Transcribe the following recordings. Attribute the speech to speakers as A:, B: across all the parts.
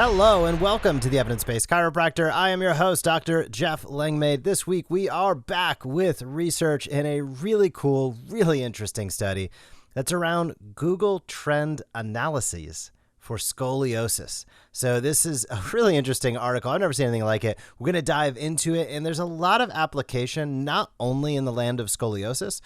A: Hello and welcome to the Evidence Based Chiropractor. I am your host, Dr. Jeff Langmaid. This week we are back with research in a really cool, really interesting study that's around Google Trend Analyses for scoliosis. So this is a really interesting article. I've never seen anything like it. We're going to dive into it, and there's a lot of application, not only in the land of scoliosis,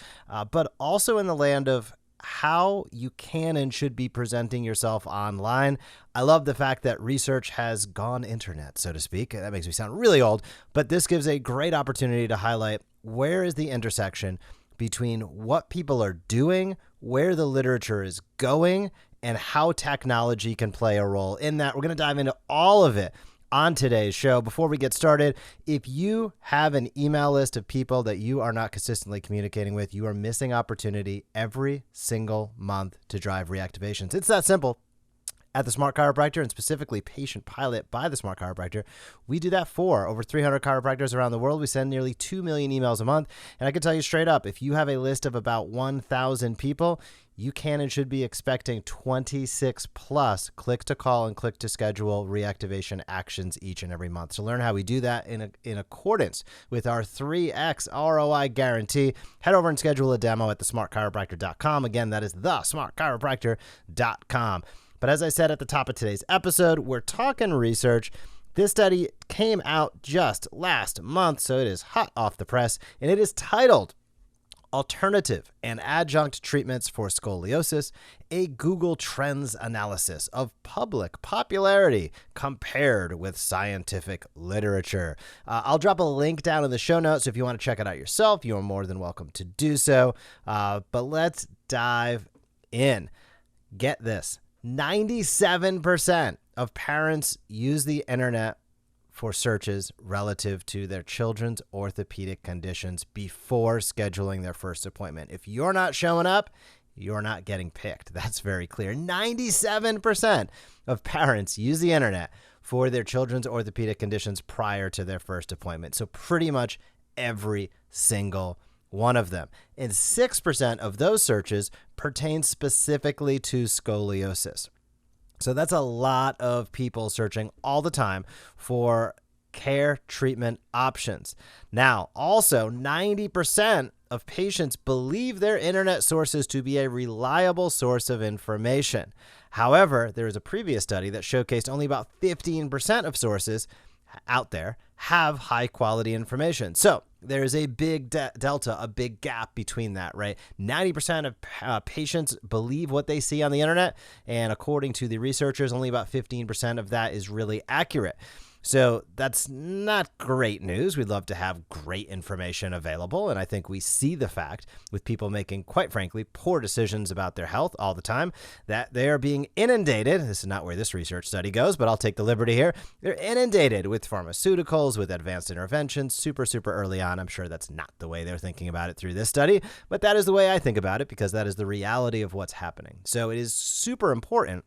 A: but also in the land of how you can and should be presenting yourself online. I love the fact that research has gone internet, so to speak. That makes me sound really old, but this gives a great opportunity to highlight where is the intersection between what people are doing, where the literature is going, and how technology can play a role in that. We're going to dive into all of it on today's show. Before we get started, if you have an email list of people that you are not consistently communicating with, you are missing opportunity every single month to drive reactivations. It's that simple. At the Smart Chiropractor, and specifically Patient Pilot by the Smart Chiropractor, we do that for over 300 chiropractors around the world. We send nearly 2 million emails a month. And I can tell you straight up, if you have a list of about 1,000 people, you can and should be expecting 26 plus click to call and click to schedule reactivation actions each and every month. To learn how we do that in accordance with our 3x ROI guarantee, head over and schedule a demo at thesmartchiropractor.com. Again, that is thesmartchiropractor.com. But as I said at the top of today's episode, we're talking research. This study came out just last month, so it is hot off the press, and it is titled Alternative and Adjunct Treatments for Scoliosis, a Google Trends Analysis of Public Popularity Compared with Scientific Literature. I'll drop a link down in the show notes, so if you want to check it out yourself, you are more than welcome to do so. But let's dive in. Get this. 97% of parents use the internet for searches relative to their children's orthopedic conditions before scheduling their first appointment. If you're not showing up, you're not getting picked. That's very clear. 97% of parents use the internet for their children's orthopedic conditions prior to their first appointment. So pretty much every single one of them. And 6% of those searches pertain specifically to scoliosis. So that's a lot of people searching all the time for care treatment options. Now, also 90% of patients believe their internet sources to be a reliable source of information. However, there is a previous study that showcased only about 15% of sources out there have high quality information. So there is a big delta, a big gap between that, right? 90% of patients believe what they see on the internet. And according to the researchers, only about 15% of that is really accurate. So that's not great news. We'd love to have great information available. And I think we see the fact with people making, quite frankly, poor decisions about their health all the time, that they are being inundated. This is not where this research study goes, but I'll take the liberty here. They're inundated with pharmaceuticals, with advanced interventions, super early on. I'm sure that's not the way they're thinking about it through this study, but that is the way I think about it because that is the reality of what's happening. So it is super important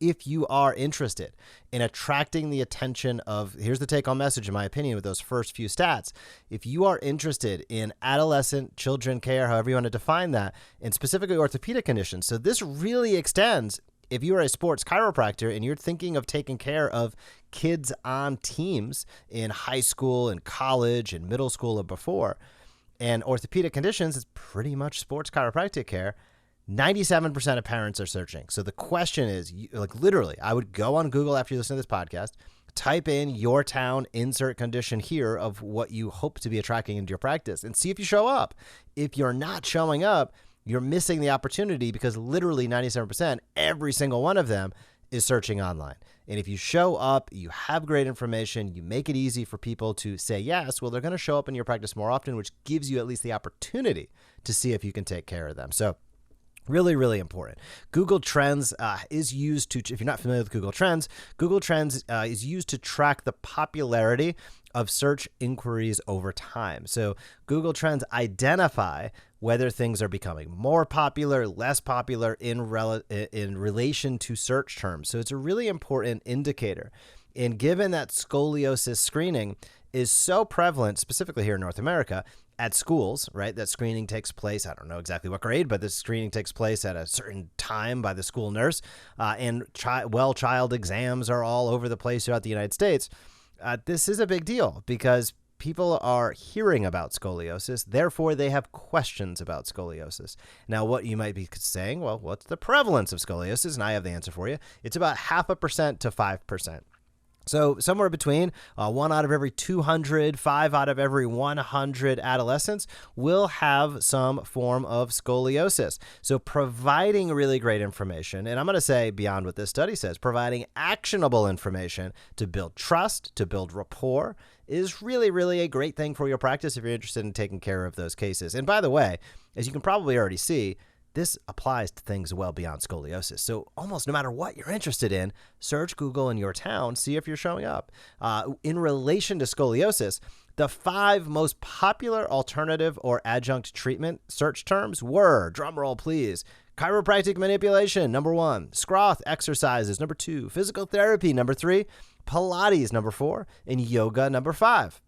A: if you are interested in attracting the attention of, here's the take-home message in my opinion with those first few stats, if you are interested in adolescent children care, however you want to define that, and specifically orthopedic conditions. So this really extends if you are a sports chiropractor and you're thinking of taking care of kids on teams in high school and college and middle school or before, and orthopedic conditions is pretty much sports chiropractic care, 97% of parents are searching. So the question is, like literally, I would go on Google after you listen to this podcast, type in your town, insert condition here of what you hope to be attracting into your practice and see if you show up. If you're not showing up, you're missing the opportunity because literally 97%, every single one of them is searching online. And if you show up, you have great information, you make it easy for people to say yes, well, they're going to show up in your practice more often, which gives you at least the opportunity to see if you can take care of them. So really, really important. Google Trends is used to, if you're not familiar with Google Trends is used to track the popularity of search inquiries over time. So Google Trends identify whether things are becoming more popular, less popular in relation to search terms. So it's a really important indicator. And given that scoliosis screening is so prevalent, specifically here in North America, at schools, right, that screening takes place. I don't know exactly what grade, but this screening takes place at a certain time by the school nurse. And child exams are all over the place throughout the United States. This is a big deal because people are hearing about scoliosis. Therefore, they have questions about scoliosis. Now, what you might be saying, well, what's the prevalence of scoliosis? And I have the answer for you. It's about 0.5% to 5%. So somewhere between 1 out of every 200, 5 out of every 100 adolescents will have some form of scoliosis. So providing really great information, and I'm going to say beyond what this study says, providing actionable information to build trust, to build rapport, is really, really a great thing for your practice if you're interested in taking care of those cases. And by the way, as you can probably already see, this applies to things well beyond scoliosis. So almost no matter what you're interested in, search Google in your town, see if you're showing up. In relation to scoliosis, the 5 most popular alternative or adjunct treatment search terms were, drumroll please, chiropractic manipulation, number 1, Scroth exercises, number 2, physical therapy, number 3, Pilates, number 4, and yoga, number 5.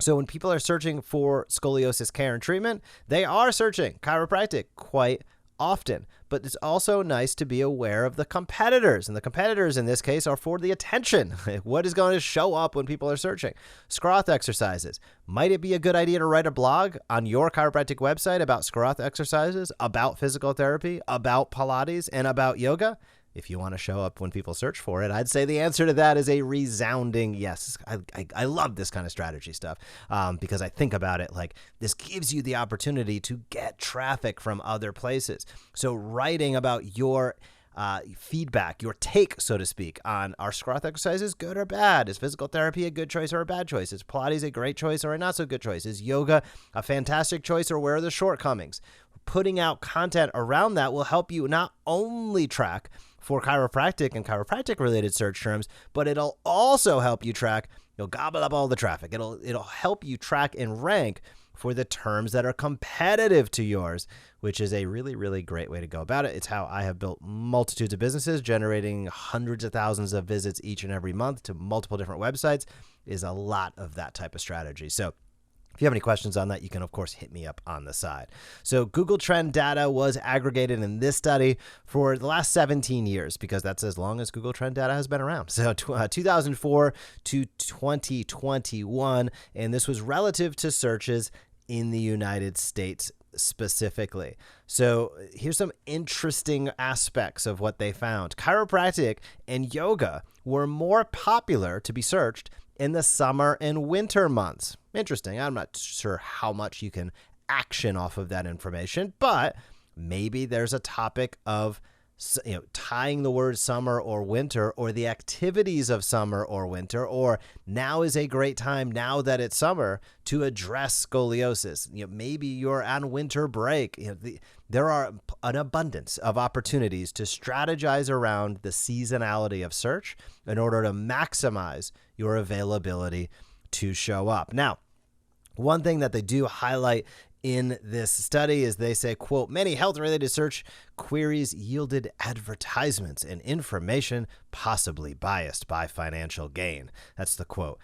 A: So when people are searching for scoliosis care and treatment, they are searching chiropractic quite often. But it's also nice to be aware of the competitors. And the competitors in this case are for the attention. What is going to show up when people are searching? Scroth exercises. Might it be a good idea to write a blog on your chiropractic website about Scroth exercises, about physical therapy, about Pilates, and about yoga? If you want to show up when people search for it, I'd say the answer to that is a resounding yes. I love this kind of strategy stuff because I think about it like this gives you the opportunity to get traffic from other places. So writing about your feedback, your take, so to speak, on are Scroth exercises good or bad? Is physical therapy a good choice or a bad choice? Is Pilates a great choice or a not so good choice? Is yoga a fantastic choice or where are the shortcomings? Putting out content around that will help you not only track for chiropractic and chiropractic related search terms, but it'll also help you track, you'll gobble up all the traffic. It'll help you track and rank for the terms that are competitive to yours, which is a really, really great way to go about it. It's how I have built multitudes of businesses, generating hundreds of thousands of visits each and every month to multiple different websites is a lot of that type of strategy. So if you have any questions on that, you can, of course, hit me up on the side. So Google Trend data was aggregated in this study for the last 17 years because that's as long as Google Trend data has been around. So 2004 to 2021, and this was relative to searches in the United States specifically. So here's some interesting aspects of what they found. Chiropractic and yoga were more popular to be searched in the summer and winter months. Interesting. I'm not sure how much you can action off of that information, but maybe there's a topic of tying the word summer or winter or the activities of summer or winter, or now is a great time now that it's summer to address scoliosis. Maybe you're on winter break. There are an abundance of opportunities to strategize around the seasonality of search in order to maximize your availability to show up. Now, one thing that they do highlight in this study is they say, quote, many health-related search queries yielded advertisements and information possibly biased by financial gain. That's the quote.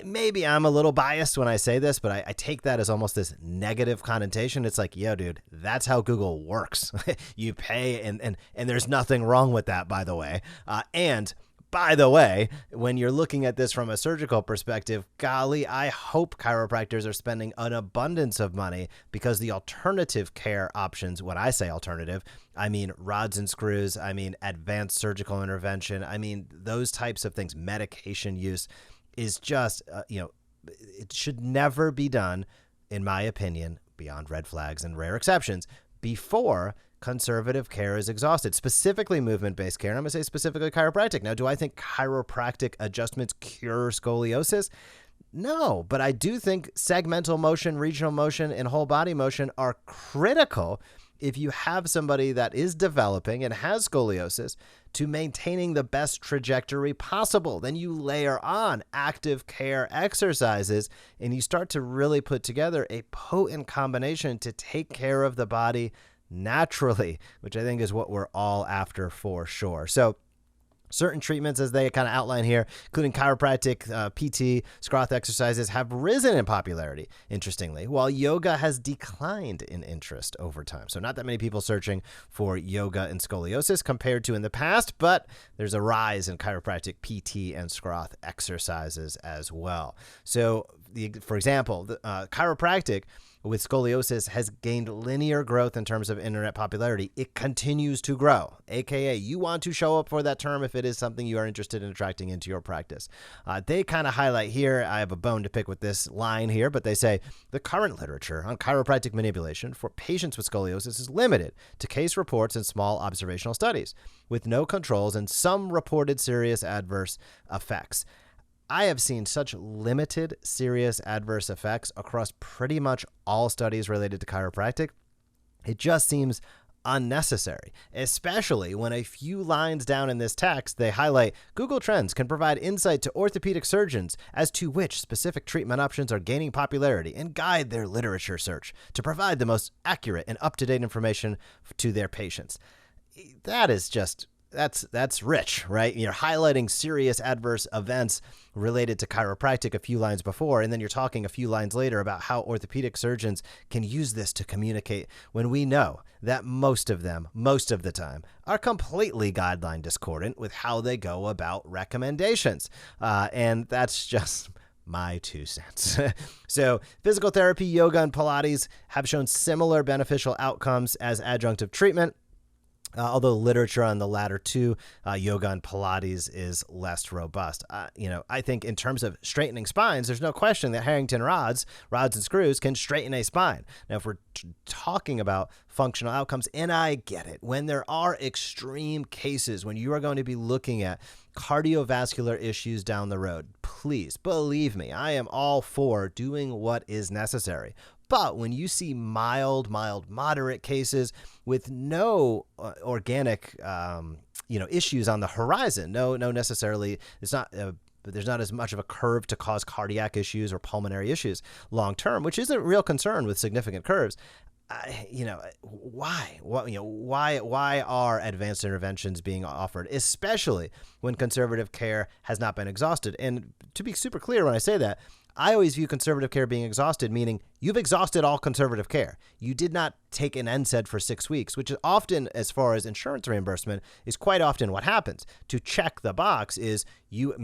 A: Maybe I'm a little biased when I say this, but I take that as almost this negative connotation. It's like, yo, dude, that's how Google works. You pay, and there's nothing wrong with that, by the way. And by the way, when you're looking at this from a surgical perspective, golly, I hope chiropractors are spending an abundance of money because the alternative care options, when I say alternative, I mean rods and screws, I mean advanced surgical intervention, I mean those types of things, medication use is just, it should never be done, in my opinion, beyond red flags and rare exceptions, before conservative care is exhausted, specifically movement-based care. And I'm going to say specifically chiropractic. Now, do I think chiropractic adjustments cure scoliosis? No, but I do think segmental motion, regional motion, and whole body motion are critical if you have somebody that is developing and has scoliosis to maintaining the best trajectory possible. Then you layer on active care exercises and you start to really put together a potent combination to take care of the body naturally, which I think is what we're all after for sure. So Certain treatments, as they kind of outline here, including chiropractic, PT, Scroth exercises, have risen in popularity, interestingly, while yoga has declined in interest over time. So not that many people searching for yoga and scoliosis compared to in the past, but there's a rise in chiropractic, PT, and Scroth exercises as well. So, for example, chiropractic with scoliosis has gained linear growth in terms of internet popularity. It continues to grow, aka you want to show up for that term if it is something you are interested in attracting into your practice. They kind of highlight here, I have a bone to pick with this line here, but they say the current literature on chiropractic manipulation for patients with scoliosis is limited to case reports and small observational studies with no controls and some reported serious adverse effects. I have seen such limited serious adverse effects across pretty much all studies related to chiropractic. It just seems unnecessary, especially when a few lines down in this text, they highlight Google Trends can provide insight to orthopedic surgeons as to which specific treatment options are gaining popularity and guide their literature search to provide the most accurate and up-to-date information to their patients. That is just... That's rich, right? You're highlighting serious adverse events related to chiropractic a few lines before, and then you're talking a few lines later about how orthopedic surgeons can use this to communicate when we know that most of them, most of the time, are completely guideline discordant with how they go about recommendations. And that's just my 2 cents. So physical therapy, yoga, and Pilates have shown similar beneficial outcomes as adjunctive treatment. Although literature on the latter two, yoga and Pilates, is less robust. I think in terms of straightening spines, there's no question that Harrington rods and screws can straighten a spine. Now, if we're talking about functional outcomes, and I get it, when there are extreme cases, when you are going to be looking at cardiovascular issues down the road, please believe me, I am all for doing what is necessary. But when you see mild, moderate cases with no organic, issues on the horizon, no necessarily, it's not. There's not as much of a curve to cause cardiac issues or pulmonary issues long term, which is a real concern with significant curves. Why? Why are advanced interventions being offered, especially when conservative care has not been exhausted? And to be super clear, when I say that, I always view conservative care being exhausted, meaning you've exhausted all conservative care. You did not take an NSAID for 6 weeks, which is often, as far as insurance reimbursement, is quite often what happens. To check the box is you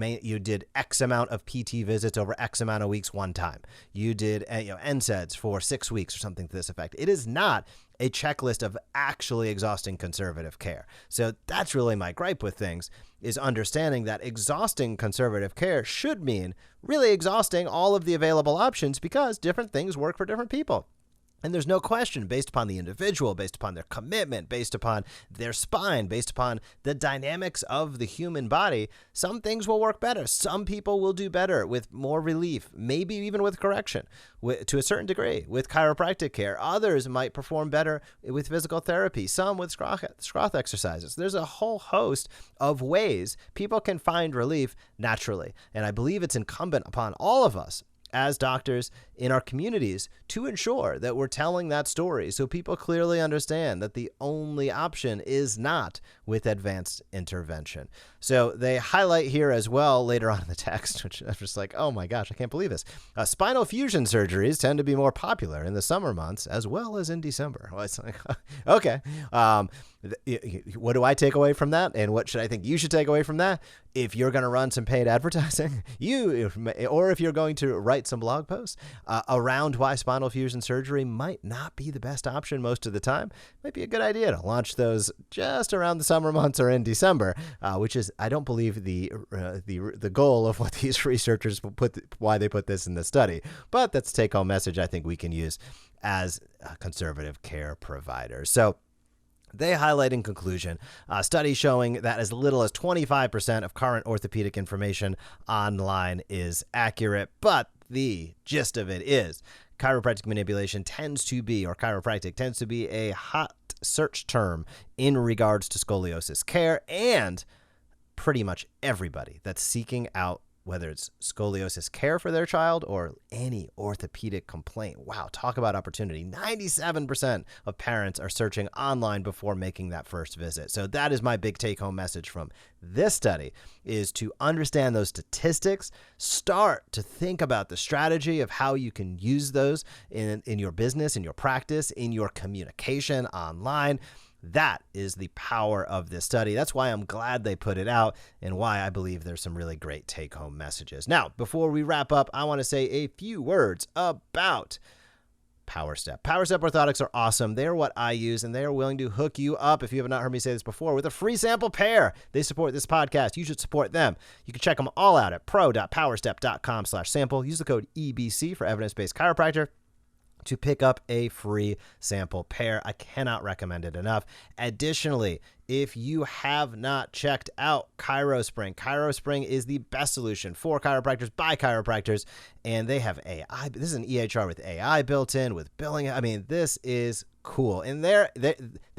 A: did X amount of PT visits over X amount of weeks one time. You did NSAIDs for 6 weeks or something to this effect. It is not a checklist of actually exhausting conservative care. So that's really my gripe with things, is understanding that exhausting conservative care should mean really exhausting all of the available options, because different things work for different people. And there's no question, based upon the individual, based upon their commitment, based upon their spine, based upon the dynamics of the human body, some things will work better. Some people will do better with more relief, maybe even with correction, to a certain degree, with chiropractic care. Others might perform better with physical therapy, some with Scroth exercises. There's a whole host of ways people can find relief naturally. And I believe it's incumbent upon all of us as doctors in our communities to ensure that we're telling that story so people clearly understand that the only option is not with advanced intervention. So they highlight here as well later on in the text, which I'm just like, oh my gosh, I can't believe this. Spinal fusion surgeries tend to be more popular in the summer months as well as in December. Well, it's like, okay. What do I take away from that? And what should I think you should take away from that? If you're going to run some paid advertising, or if you're going to write some blog posts around why spinal fusion surgery might not be the best option most of the time, might be a good idea to launch those just around the summer months or in December, which is, I don't believe, the goal of what these researchers why they put this in the study. But that's a take-home message I think we can use as conservative care providers. So they highlight in conclusion, studies showing that as little as 25% of current orthopedic information online is accurate, but the gist of it is chiropractic manipulation chiropractic tends to be a hot search term in regards to scoliosis care, and pretty much everybody that's seeking out whether it's scoliosis care for their child or any orthopedic complaint. Wow, talk about opportunity. 97% of parents are searching online before making that first visit. So that is my big take-home message from this study, is to understand those statistics, start to think about the strategy of how you can use those in your business, in your practice, in your communication online. That is the power of this study. That's why I'm glad they put it out and why I believe there's some really great take-home messages. Now, before we wrap up, I want to say a few words about PowerStep. PowerStep orthotics are awesome. They're what I use, and they are willing to hook you up, if you have not heard me say this before, with a free sample pair. They support this podcast. You should support them. You can check them all out at pro.powerstep.com/sample. Use the code EBC for Evidence Based Chiropractor to pick up a free sample pair. I cannot recommend it enough. Additionally, if you have not checked out ChiroSpring is the best solution for chiropractors by chiropractors, and they have AI. This is an EHR with AI built in, with billing. I mean, this is cool. And they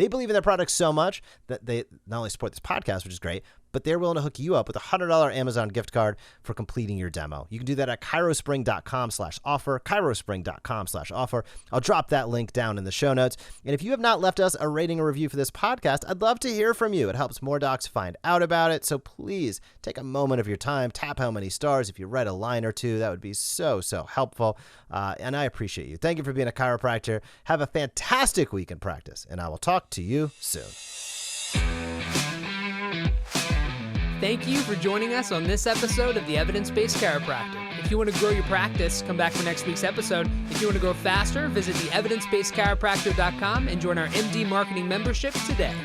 A: believe in their products so much that they not only support this podcast, which is great, but they're willing to hook you up with a $100 Amazon gift card for completing your demo. You can do that at chirospring.com/offer, chirospring.com/offer. I'll drop that link down in the show notes. And if you have not left us a rating or review for this podcast, I'd love to hear from you. It helps more docs find out about it. So please take a moment of your time, tap how many stars. If you read a line or two, that would be so helpful. And I appreciate you. Thank you for being a chiropractor. Have a fantastic week in practice, and I will talk to you soon.
B: Thank you for joining us on this episode of the Evidence Based Chiropractor. If you want to grow your practice, come back for next week's episode. If you want to grow faster, visit the evidencebasedchiropractor.com and join our MD Marketing membership today.